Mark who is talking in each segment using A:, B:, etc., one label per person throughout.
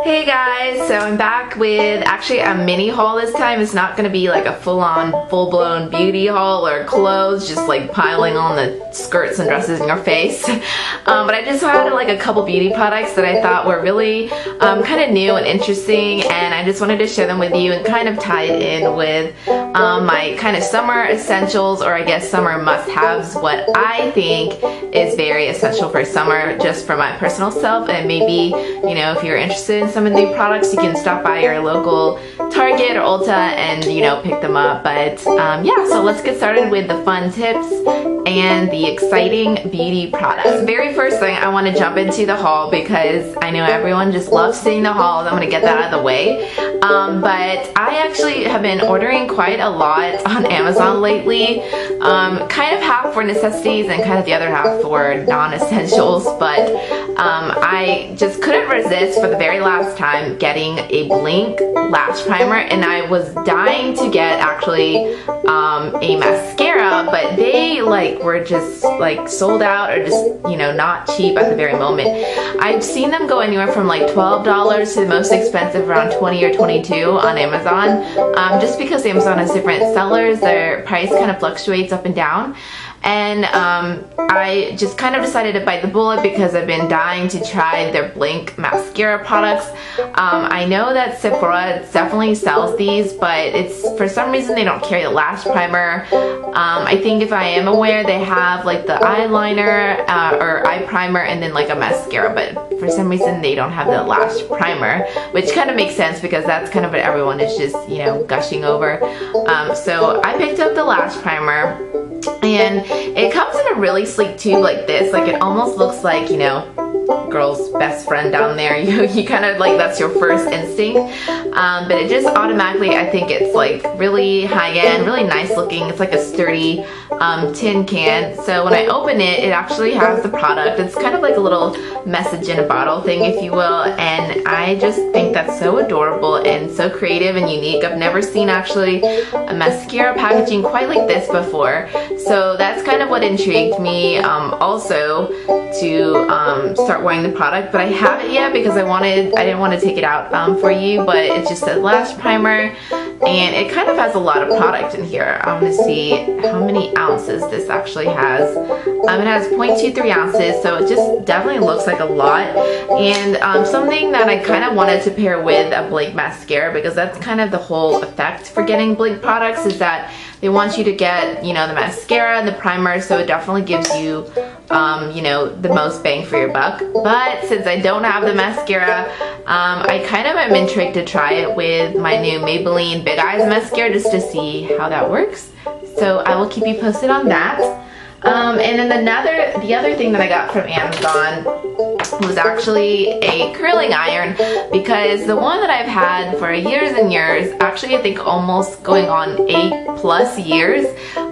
A: Hey guys, so I'm back with actually a mini haul this time. It's not going to be like a full-on, full-blown beauty haul or clothes, just like piling on the skirts and dresses in your face. But I just had like a couple beauty products that I thought were really kind of new and interesting, and I just wanted to share them with you and kind of tie it in with my kind of summer essentials, or I guess summer must-haves, what I think is very essential for summer just for my personal self. And maybe, you know, if you're interested in some of the new products, you can stop by your local Target or Ulta and, you know, pick them up. But yeah, so let's get started with the fun tips and the exciting beauty products. Very first thing, I want to jump into the haul because I know everyone just loves seeing the hauls. I'm going to get that out of the way. But I actually have been ordering quite a lot on Amazon lately. Kind of half for necessities and kind of the other half for non-essentials. But I just couldn't resist for the very last time getting a Blink lash primer, and I was dying to get actually a mascara, but they like were just like sold out or just, you know, not cheap at the very moment. I've seen them go anywhere from like $12 to the most expensive around $20 or $22 on Amazon. Just because Amazon has different sellers, their price kind of fluctuates up and down. And I just kind of decided to bite the bullet because I've been dying to try their Blink mascara products. I know that Sephora definitely sells these, but it's for some reason they don't carry the lash primer. I think if I am aware, they have like the eyeliner or eye primer and then like a mascara, but for some reason they don't have the lash primer, which kind of makes sense because that's kind of what everyone is just, you know, gushing over. So I picked up the lash primer, and it comes in a really sleek tube like this. Like it almost looks like, you know, girl's best friend down there. You kind of like, that's your first instinct. But it just automatically, I think it's like really high-end, really nice looking. It's like a sturdy tin can. So when I open it, it actually has the product. It's kind of like a little message in a bottle thing, if you will. And I just think that's so adorable and so creative and unique. I've never seen actually a mascara packaging quite like this before. So that's kind of what intrigued me also to start wearing the product, but I haven't yet because I didn't want to take it out for you, but it just says lash primer, and it kind of has a lot of product in here. I want to see how many ounces this actually has. It has 0.23 ounces, so it just definitely looks like a lot. And something that I kind of wanted to pair with a Blink mascara, because that's kind of the whole effect for getting Blink products, is that they want you to get, you know, the mascara and the primer, so it definitely gives you you know, the most bang for your buck. But since I don't have the mascara, I kind of am intrigued to try it with my new Maybelline Big Eyes mascara just to see how that works. So I will keep you posted on that. And then the other thing that I got from Amazon was actually a curling iron, because the one that I've had for years and years, actually I think almost going on 8+ years,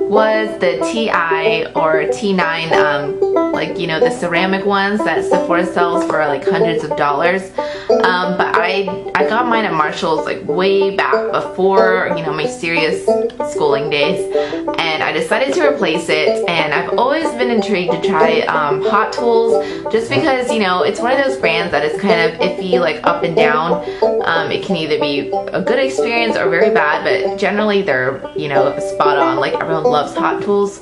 A: was the TI or T9, like, you know, the ceramic ones that Sephora sells for like hundreds of dollars. But I got mine at Marshall's like way back before, you know, my serious schooling days, and I decided to replace it. And I've always been intrigued to try Hot Tools, just because, you know, it's one of those brands that is kind of iffy, like up and down. It can either be a good experience or very bad, but generally they're, you know, spot on. Like everyone loves Hot Tools.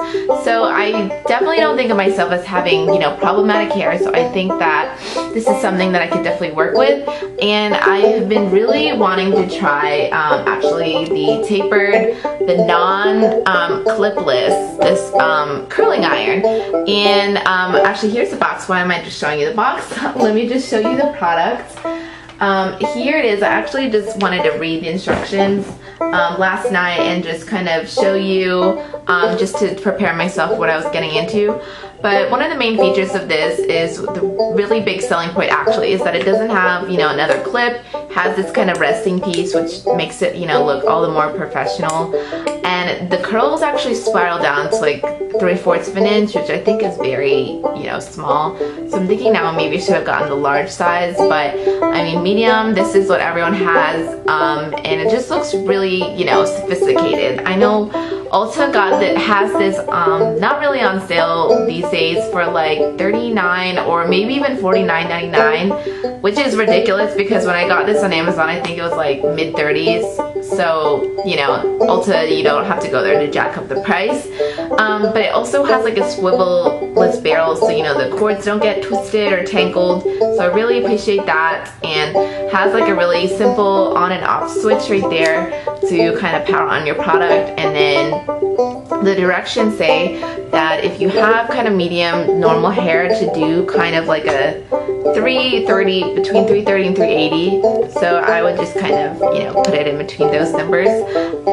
A: So I definitely don't think of myself as having, you know, problematic hair, so I think that this is something that I could definitely work with. And I have been really wanting to try actually the tapered, the non-clipless, this curling iron. And actually here's the box. Why am I just showing you the box? Let me just show you the product. Here it is. I actually just wanted to read the instructions last night and just kind of show you, just to prepare myself what I was getting into. But one of the main features of this is the really big selling point actually is that it doesn't have, you know, another clip. It has this kind of resting piece, which makes it, you know, look all the more professional. And the curls actually spiral down to like 3/4 of an inch, which I think is very, you know, small. So I'm thinking now maybe I should have gotten the large size, but I mean medium, this is what everyone has, and it just looks really, you know, sophisticated. I know Ulta has this not really on sale these days for like $39 or maybe even $49.99, which is ridiculous because when I got this on Amazon I think it was like mid-30s. So you know, Ulta, you don't have to go there to jack up the price. But it also has like a swivel-less barrel, so you know the cords don't get twisted or tangled. So I really appreciate that, and has like a really simple on and off switch right there to kind of power on your product. And then the directions say that if you have kind of medium normal hair, to do kind of like a 330, between 330 and 380. So I would just kind of, you know, put it in between those numbers.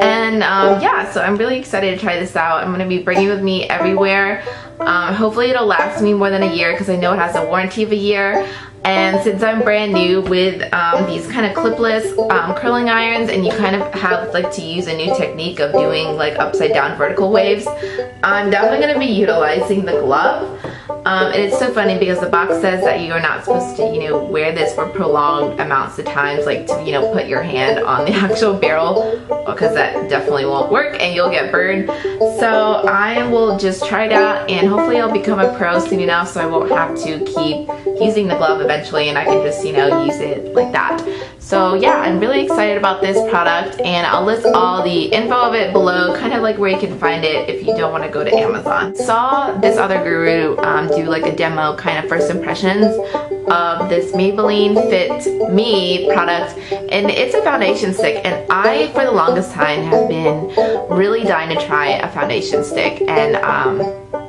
A: And yeah, so I'm really excited to try this out. I'm going to be bringing it with me everywhere. Hopefully it'll last me more than a year because I know it has a warranty of a year. And since I'm brand new with these kind of clipless curling irons, and you kind of have like to use a new technique of doing like upside down vertical waves, I'm definitely going to be utilizing the glove. And it's so funny because the box says that you are not supposed to, you know, wear this for prolonged amounts of times, like to, you know, put your hand on the actual barrel, because that definitely won't work and you'll get burned. So I will just try it out, and hopefully I'll become a pro soon enough so I won't have to keep using the glove eventually, and I can just, you know, use it like that. So yeah, I'm really excited about this product, and I'll list all the info of it below, kind of like where you can find it if you don't want to go to Amazon. Saw this other guru do like a demo, kind of first impressions of this Maybelline Fit Me product, and it's a foundation stick, and I for the longest time have been really dying to try a foundation stick. And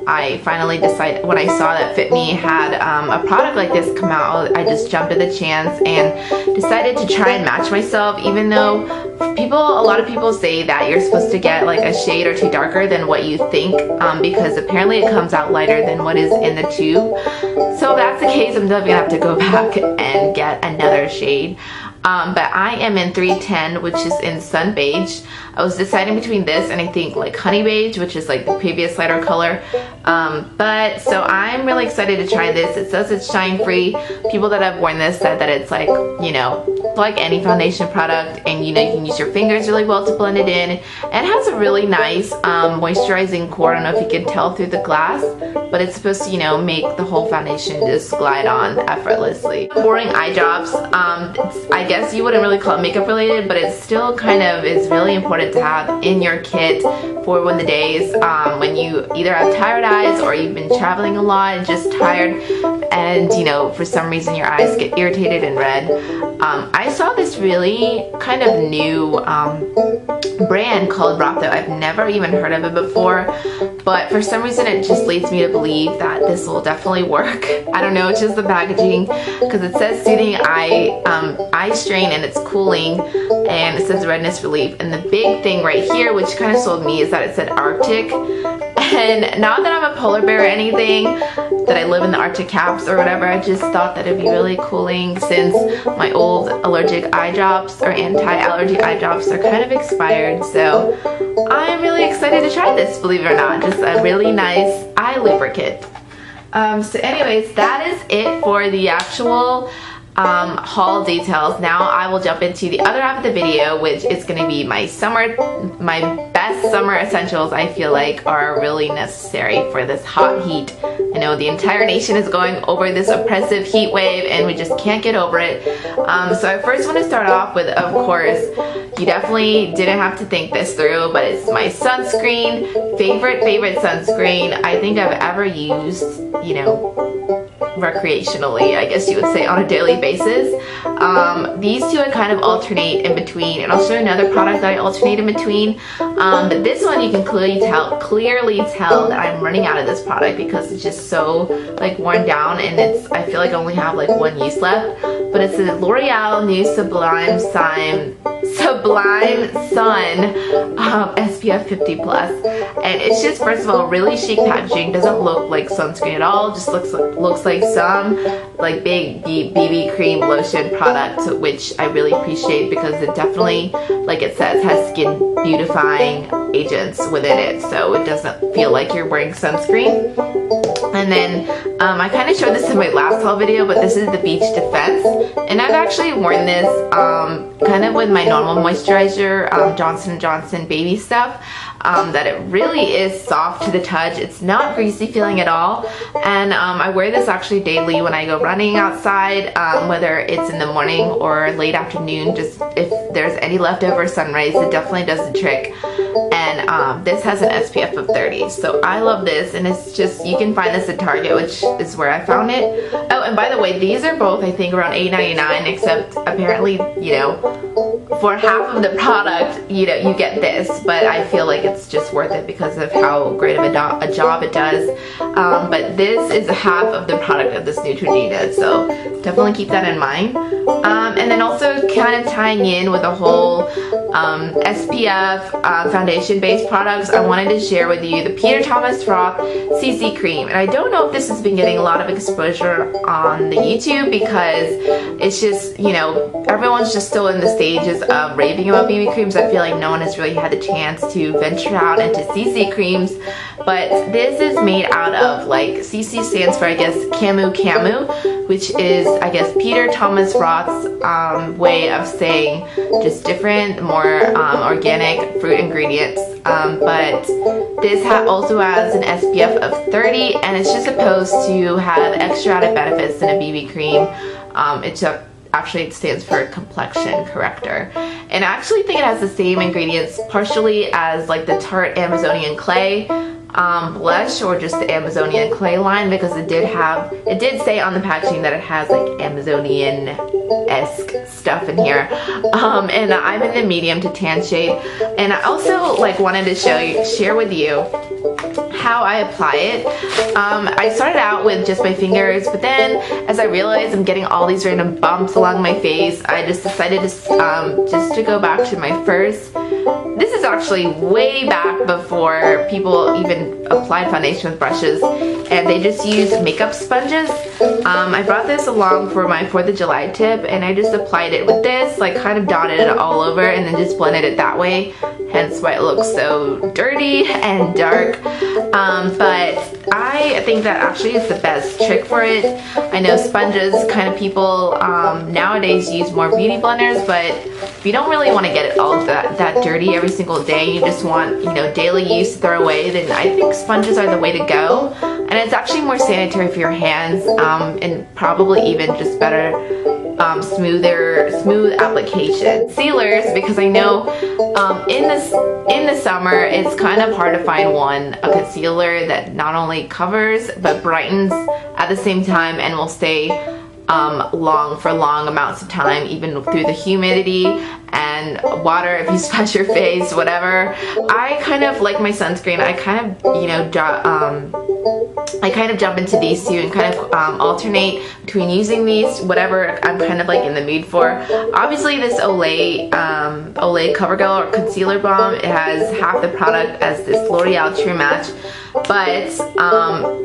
A: I finally decided, when I saw that Fit Me had a product like this come out, I just jumped at the chance and decided to try and match myself, even though a lot of people say that you're supposed to get like a shade or two darker than what you think, because apparently it comes out lighter than what is in the tube. So if that's the case, I'm definitely gonna have to go back and get another shade. But I am in 310, which is in Sun Beige. I was deciding between this and I think like Honey Beige, which is like the previous lighter color. But so I'm really excited to try this. It says it's shine free. People that have worn this said that it's like, you know, like any foundation product, and you know, you can use your fingers really well to blend it in. It has a really nice moisturizing core. I don't know if you can tell through the glass, but it's supposed to, you know, make the whole foundation just glide on effortlessly. Boring eye drops, I guess you wouldn't really call it makeup related, but it still kind of is really important to have in your kit for when the days when you either have tired eyes or you've been traveling a lot and just tired, and you know, for some reason your eyes get irritated and red. I saw this really kind of new brand called Roth. I've never even heard of it before, but for some reason it just leads me to believe that this will definitely work. I don't know, it's just the packaging, because it says soothing eye strain, and it's cooling, and it says redness relief. And the big thing right here, which kind of sold me, is that it said Arctic. And not that I'm a polar bear or anything, that I live in the Arctic caps or whatever, I just thought that it'd be really cooling, since my old allergic eye drops or anti-allergy eye drops are kind of expired. So I'm really excited to try this, believe it or not. Just a really nice eye lubricant. So anyways, that is it for the actual haul details. Now I will jump into the other half of the video, which is going to be my best summer essentials I feel like are really necessary for this hot heat. I know the entire nation is going over this oppressive heat wave and we just can't get over it. So I first want to start off with, of course, you definitely didn't have to think this through, but it's my sunscreen. Favorite sunscreen I think I've ever used, you know, recreationally, I guess you would say, on a daily basis. These two I kind of alternate in between, and I'll show you another product that I alternate in between. But this one you can clearly tell that I'm running out of this product because it's just so like worn down, and I feel like I only have like one use left. But it's the L'Oreal new Sublime Sun SPF 50 plus, and it's just, first of all, really chic packaging. Doesn't look like sunscreen at all. Just looks like some like big BB cream lotion product, which I really appreciate because it definitely, like it says, has skin beautifying agents within it, so it doesn't feel like you're wearing sunscreen. And then I kind of showed this in my last haul video, but this is the Beach Defense, and I've actually worn this kind of with my normal moisturizer, Johnson & Johnson baby stuff. that it really is soft to the touch. It's not greasy feeling at all, and I wear this actually daily when I go running outside, whether it's in the morning or late afternoon. Just if there's any leftover sun rays, it definitely does the trick. And this has an SPF of 30, so I love this, and it's just, you can find this at Target, which is where I found it. Oh, and by the way, these are both I think around $8.99, except apparently, you know, for half of the product, you know, you get this, but I feel like it's just worth it because of how great of a job it does. But this is half of the product of this Neutrogena, so definitely keep that in mind. And then also kind of tying in with a whole SPF foundation based products, I wanted to share with you the Peter Thomas Roth CC cream. And I don't know if this has been getting a lot of exposure on the YouTube because it's just, you know, everyone's just still in the stages of raving about BB creams. I feel like no one has really had the chance to venture out into CC creams, but this is made out of, like, CC stands for, I guess, Camu Camu, which is, I guess, Peter Thomas Roth's way of saying just different, more organic fruit ingredients. But this also has an SPF of 30, and it's just supposed to have extra added benefits than a BB cream. Actually, it stands for complexion corrector, and I actually think it has the same ingredients partially as like the Tarte Amazonian Clay blush, or just the Amazonian Clay line, because it did say on the packaging that it has like Amazonian-esque stuff in here. And I'm in the medium to tan shade, and I also like wanted to share with you how I apply it. I started out with just my fingers, but then as I realized I'm getting all these random bumps along my face, I just decided to just to go back to my first. This is actually way back before people even applied foundation with brushes, and they just use makeup sponges. I brought this along for my 4th of July tip, and I just applied it with this, like kind of dotted it all over and then just blended it that way, hence why it looks so dirty and dark. But I think that actually is the best trick for it. I know sponges kind of people nowadays use more beauty blenders, but if you don't really want to get it all that dirty every single day, you just want, you know, daily use to throw away, then I think sponges are the way to go. And it's actually more sanitary for your hands, and probably even just better, smooth application. Concealers, because I know in the summer it's kind of hard to find a concealer that not only covers but brightens at the same time and will stay for long amounts of time, even through the humidity and water if you splash your face, whatever. I kind of like my sunscreen. I kind of, you know, jump into these two and kind of alternate between using these, whatever I'm kind of like in the mood for. Obviously this Olay Covergirl or Concealer Balm, it has half the product as this L'Oreal True Match, but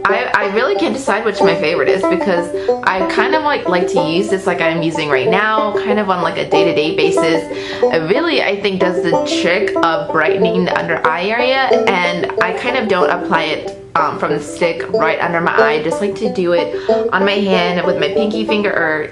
A: I really can't decide which my favorite is, because I kind of like to use this like I'm using right now, kind of on like a day-to-day basis. It really, I think, does the trick of brightening the under eye area, and I kind of don't apply it from the stick right under my eye. I just like to do it on my hand with my pinky finger, or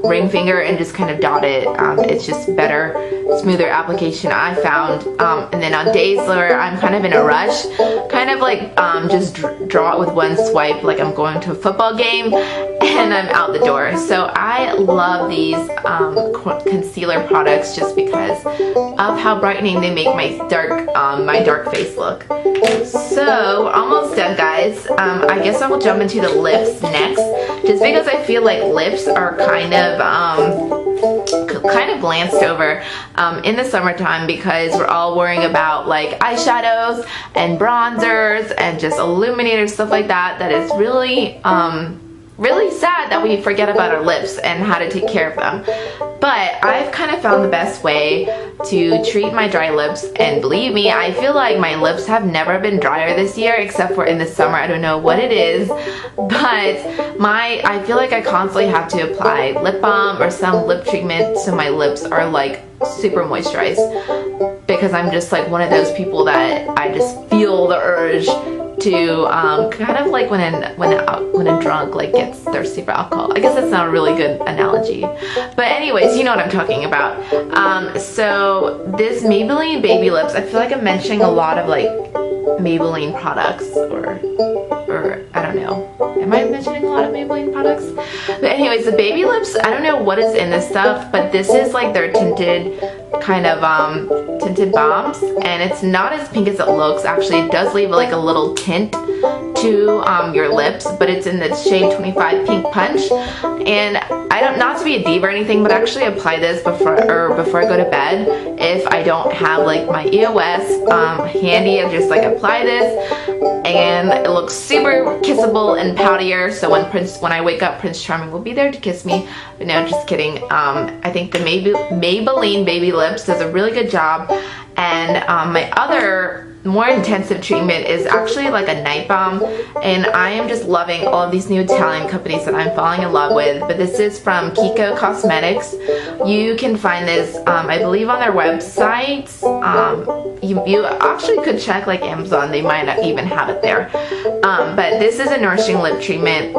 A: ring finger, and just kind of dot it. It's just better, smoother application, I found. And then on days where I'm kind of in a rush, kind of like just draw it with one swipe, like I'm going to a football game and I'm out the door. So I love these concealer products just because of how brightening they make my dark face look. So almost done, guys. I guess I will jump into the lips next, just because I feel like lips are kind of glanced over in the summertime, because we're all worrying about like eyeshadows and bronzers and just illuminators, stuff like that. That is really really sad that we forget about our lips and how to take care of them. But I've kind of found the best way to treat my dry lips, and believe me, I feel like my lips have never been drier this year, except for in the summer. I don't know what it is, but I feel like I constantly have to apply lip balm or some lip treatment so my lips are like super moisturized, because I'm just like one of those people that I just feel the urge to kind of like when a drunk like gets thirsty for alcohol. I guess that's not a really good analogy, but anyways, you know what I'm talking about. So this Maybelline Baby Lips, I feel like I'm mentioning a lot of like Maybelline products, or I don't know. Am I mentioning a lot of Maybelline products? But anyways, the Baby Lips, I don't know what is in this stuff, but this is like their tinted kind of tinted balms, and it's not as pink as it looks. Actually, it does leave like a little tint to your lips, but it's in the shade 25 Pink Punch. And I don't, not to be a diva or anything, but I actually apply this before I go to bed if I don't have like my EOS handy. I just like apply this, and it looks super kissable and poutier. So when I wake up, Prince Charming will be there to kiss me. But no, just kidding. I think the Maybelline Baby Lips does a really good job, and my other more intensive treatment is actually like a night balm, and I am just loving all of these new Italian companies that I'm falling in love with. But this is from Kiko Cosmetics. You can find this I believe on their website. You actually could check like Amazon, they might not even have it there. But this is a nourishing lip treatment.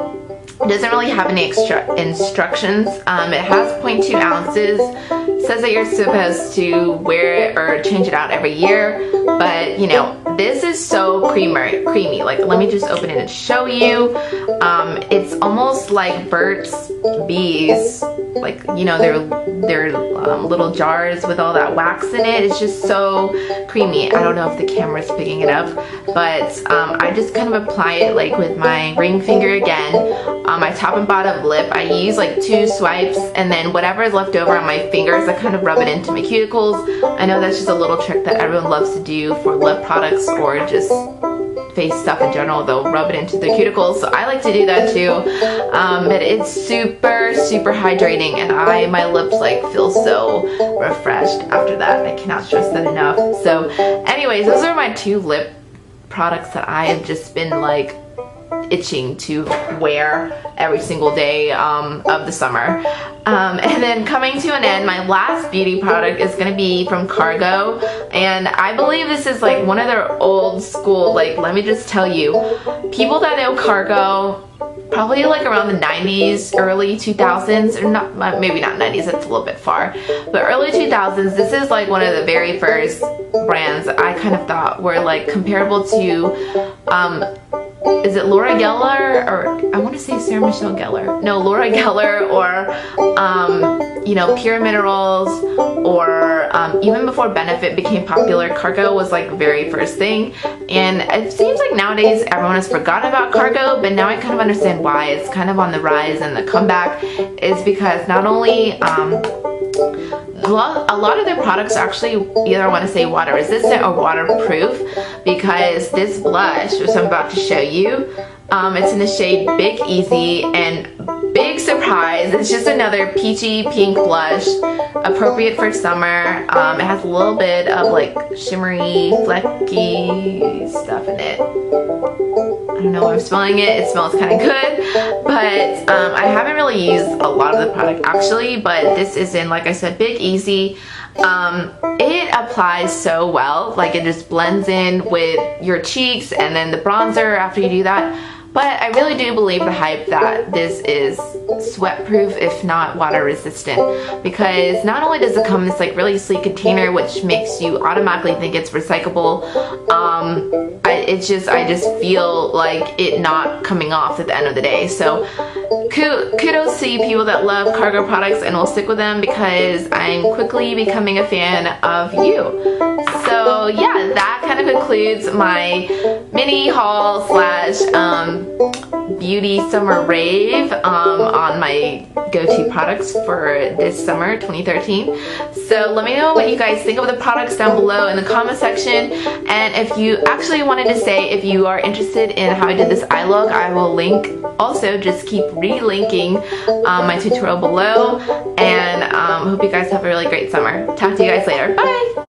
A: It doesn't really have any extra instructions. It has 0.2 ounces. It says that you're supposed to wear it or change it out every year, but you know, this is so creamy. Like, let me just open it and show you. It's almost like Burt's Bees, like, you know, they're little jars with all that wax in it. It's just so creamy. I don't know if the camera's picking it up, but I just kind of apply it like with my ring finger again on my top and bottom lip. I use like 2 swipes, and then whatever is left over on my fingers, I kind of rub it into my cuticles. I know that's just a little trick that everyone loves to do for lip products or just face stuff in general. They'll rub it into their cuticles, so I like to do that too. But it's super hydrating, and my lips like feel so refreshed after that. I cannot stress that enough. So anyways, those are my 2 lip products that I have just been like itching to wear every single day of the summer. And then coming to an end, my last beauty product is going to be from Cargo, and I believe this is like one of their old school, like, let me just tell you, people that know Cargo probably like around the 90s, early 2000s, or not, maybe not 90s, that's a little bit far, but early 2000s, this is like one of the very first brands that I kind of thought were like comparable to is it Laura Geller, or I want to say Sarah Michelle Gellar. No, Laura Geller, or you know, Pure Minerals, or even before Benefit became popular, Cargo was like very first thing. And it seems like nowadays everyone has forgotten about Cargo, but now I kind of understand why. It's kind of on the rise, and the comeback is because not only a lot of their products are actually either, I want to say, water resistant or waterproof, because this blush, which I'm about to show you, it's in the shade Big Easy, and big surprise, it's just another peachy pink blush, appropriate for summer. It has a little bit of like shimmery, flecky stuff in it. I don't know why I'm smelling it. It smells kind of good, but I haven't really used a lot of the product actually, but this is in, like I said, Big Easy. It applies so well, like it just blends in with your cheeks and then the bronzer after you do that. But I really do believe the hype that this is sweat proof, if not water resistant, because not only does it come in this like really sleek container, which makes you automatically think it's recyclable, I just feel like it not coming off at the end of the day. So kudos to you people that love Cargo products and will stick with them, because I'm quickly becoming a fan of you. So yeah, that kind of concludes my mini haul slash beauty summer rave on my go-to products for this summer 2013. So let me know what you guys think of the products down below in the comment section, and if you actually wanted to say if you are interested in how I did this eye look, I will link. Also, just keep relinking my tutorial below, and hope you guys have a really great summer. Talk to you guys later. Bye!